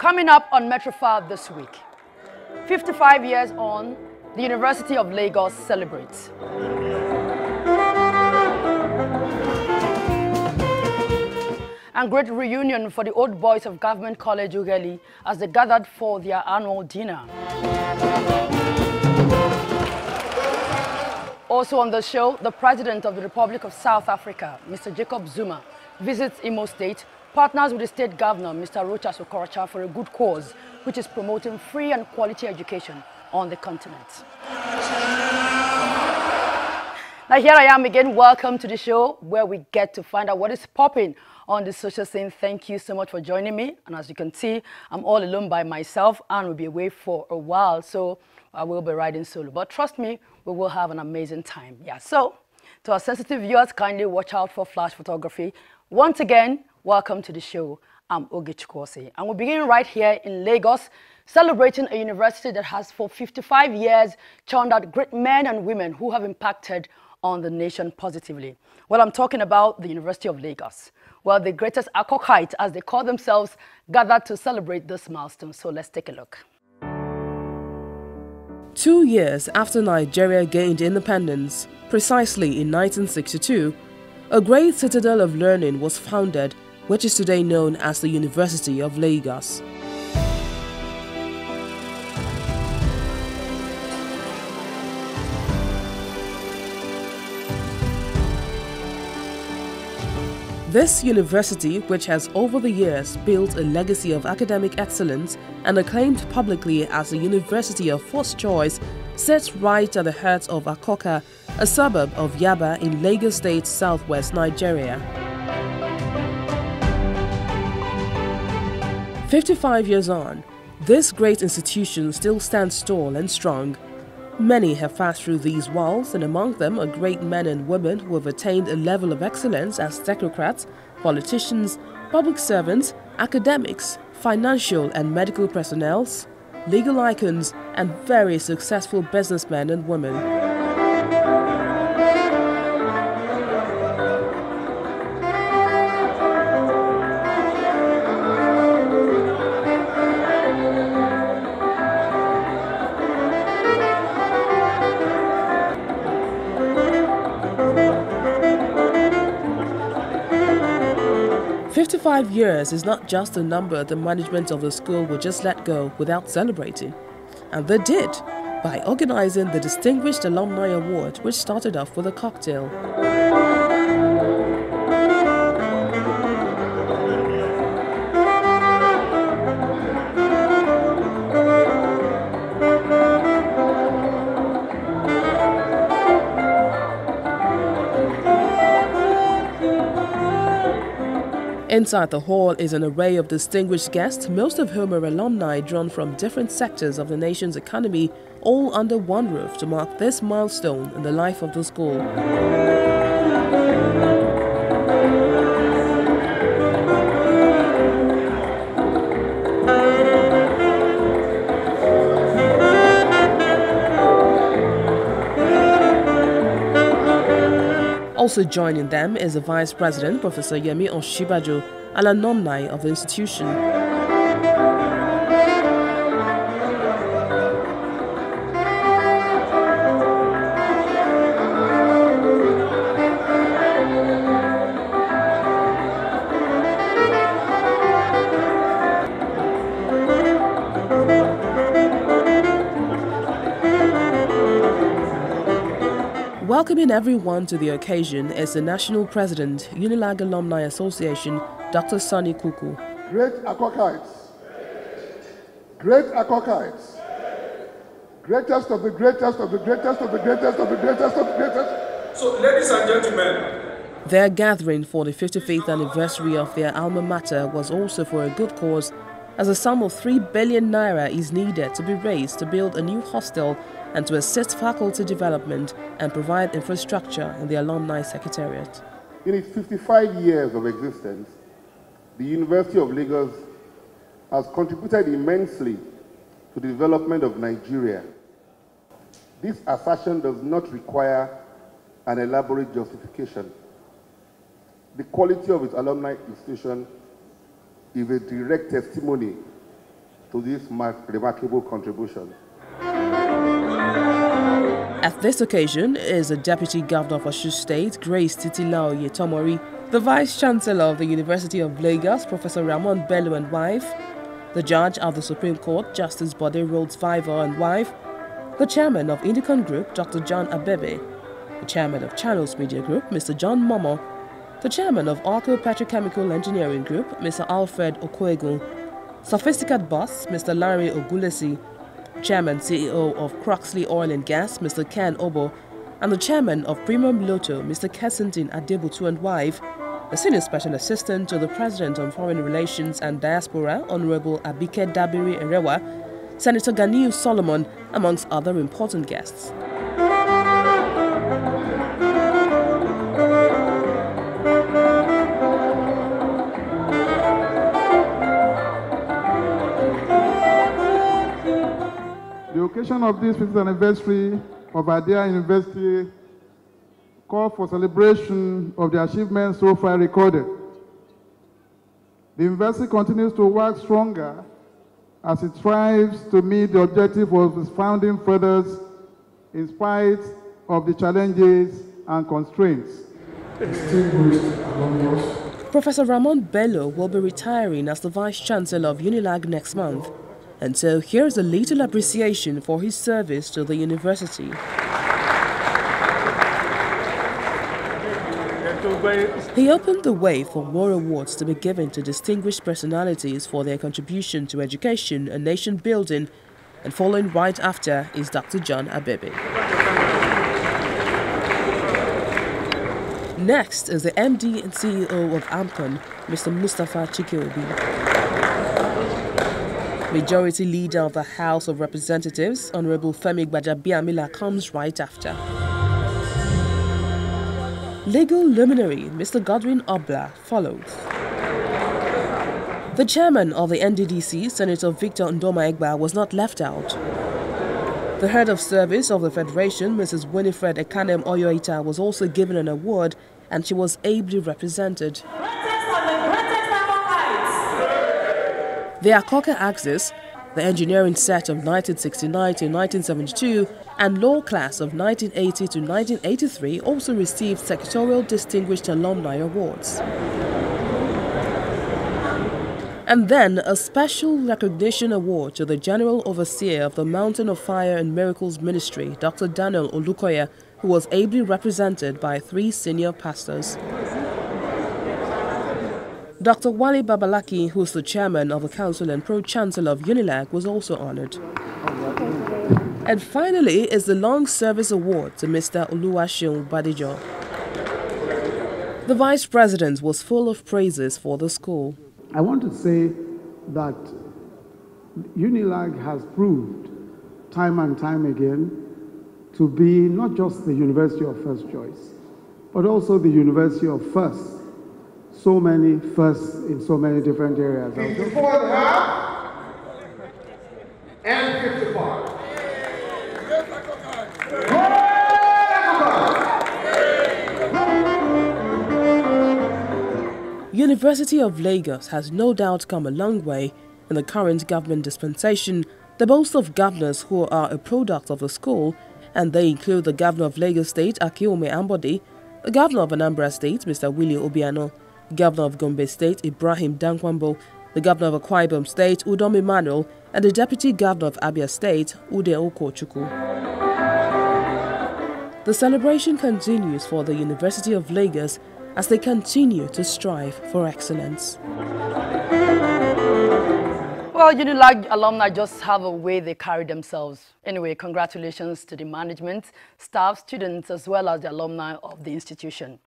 Coming up on Metrofile this week, 55 years on, the University of Lagos celebrates. And great reunion for the old boys of Government College Ughelli as they gathered for their annual dinner. Also on the show, the President of the Republic of South Africa, Mr. Jacob Zuma, visits Imo State, partners with the State Governor, Mr. Rochas Okorocha, for a good cause, which is promoting free and quality education on the continent. Now here I am again. Welcome to the show where we get to find out what is popping on the social scene. Thank you so much for joining me. And as you can see, I'm all alone by myself and will be away for a while, so I will be riding solo. But trust me, we will have an amazing time. Yeah, so to our sensitive viewers, kindly watch out for flash photography. Once again, welcome to the show. I'm Ogichukwose, and we're beginning right here in Lagos, celebrating a university that has for 55 years churned out great men and women who have impacted on the nation positively. Well, I'm talking about the University of Lagos. Well, the greatest Akokites, as they call themselves, gathered to celebrate this milestone. So let's take a look. 2 years after Nigeria gained independence, precisely in 1962, a great citadel of learning was founded, which is today known as the University of Lagos. This university, which has over the years built a legacy of academic excellence and acclaimed publicly as the University of First Choice, sits right at the heart of Akoka, a suburb of Yaba in Lagos State, southwest Nigeria. 55 years on, this great institution still stands tall and strong. Many have passed through these walls, and among them are great men and women who have attained a level of excellence as technocrats, politicians, public servants, academics, financial and medical personnel, legal icons, and very successful businessmen and women. "55 years is not just a number the management of the school would just let go without celebrating. And they did, by organizing the Distinguished Alumni Award, which started off with a cocktail. Inside the hall is an array of distinguished guests, most of whom are alumni drawn from different sectors of the nation's economy, all under one roof to mark this milestone in the life of the school. Also joining them is the Vice President, Professor Yemi Osinbajo, an alumni of the institution. Welcoming everyone to the occasion is the National President, UNILAG Alumni Association, Dr. Sonny Kuku. Great Akokites, great Akokites, greatest of the greatest of the greatest of the greatest of the greatest of the greatest. So, ladies and gentlemen, their gathering for the 55th anniversary of their alma mater was also for a good cause, as a sum of 3 billion naira is needed to be raised to build a new hostel and to assist faculty development and provide infrastructure in the Alumni Secretariat. In its 55 years of existence, the University of Lagos has contributed immensely to the development of Nigeria. This assertion does not require an elaborate justification. The quality of its alumni institution is a direct testimony to this remarkable contribution. At this occasion is the Deputy Governor of Osun State, Grace Titilao Yetomori, the Vice Chancellor of the University of Lagos, Professor Ramon Bello and wife, the Judge of the Supreme Court, Justice Bode Rhodes Vivar and wife, the Chairman of Indicon Group, Dr. John Abebe, the Chairman of Channels Media Group, Mr. John Momo, the Chairman of Arco Petrochemical Engineering Group, Mr. Alfred Okwegun, Sophisticate Boss, Mr. Larry Ogulesi, Chairman CEO of Croxley Oil and Gas, Mr. Ken Obo, and the Chairman of Premium Lotto, Mr. Kessentin Adebutu and wife, the Senior Special Assistant to the President on Foreign Relations and Diaspora, Honorable Abike Dabiri Erewa, Senator Ganiu Solomon, amongst other important guests. The occasion of this 50th anniversary of Adia University called for celebration of the achievements so far recorded. The university continues to work stronger as it strives to meet the objective of its founding fathers in spite of the challenges and constraints. Professor Ramon Bello will be retiring as the Vice Chancellor of UNILAG next month, and so here's a little appreciation for his service to the university. He opened the way for more awards to be given to distinguished personalities for their contribution to education and nation building, and following right after is Dr. John Abebe. Next is the MD and CEO of AMCON, Mr. Mustafa Chikeobi. Majority Leader of the House of Representatives, Honorable Gbajabiamila, comes right after. Legal luminary, Mr. Godwin Obla, follows. The chairman of the NDDC, Senator Victor Ndoma-Egba, was not left out. The head of service of the Federation, Mrs. Winifred Ekanem Oyoita, was also given an award, and she was ably represented. The Akoka Axis, the engineering set of 1969 to 1972, and law class of 1980 to 1983 also received secretarial distinguished alumni awards. And then a special recognition award to the General Overseer of the Mountain of Fire and Miracles Ministry, Dr. Daniel Olukoya, who was ably represented by 3 senior pastors. Dr. Wale Babalaki, who is the chairman of the council and pro-chancellor of UNILAG, was also honored. And finally is the Long Service Award to Mr. Oluwaseun Badijo. The vice president was full of praises for the school. I want to say that UNILAG has proved time and time again to be not just the university of first choice, but also the university of first. So many firsts in so many different areas. 54.5 and 55. University of Lagos has no doubt come a long way in the current government dispensation. The boast of governors who are a product of the school, and they include the governor of Lagos State, Akiome Ambode, the governor of Anambra State, Mr. Willie Obiano, Governor of Gombe State, Ibrahim Dankwambo, the Governor of Akwa Ibom State, Udom Emmanuel, and the Deputy Governor of Abia State, Ude Okochukwu. The celebration continues for the University of Lagos as they continue to strive for excellence. Well, UNILAG alumni just have a way they carry themselves. Anyway, congratulations to the management, staff, students, as well as the alumni of the institution.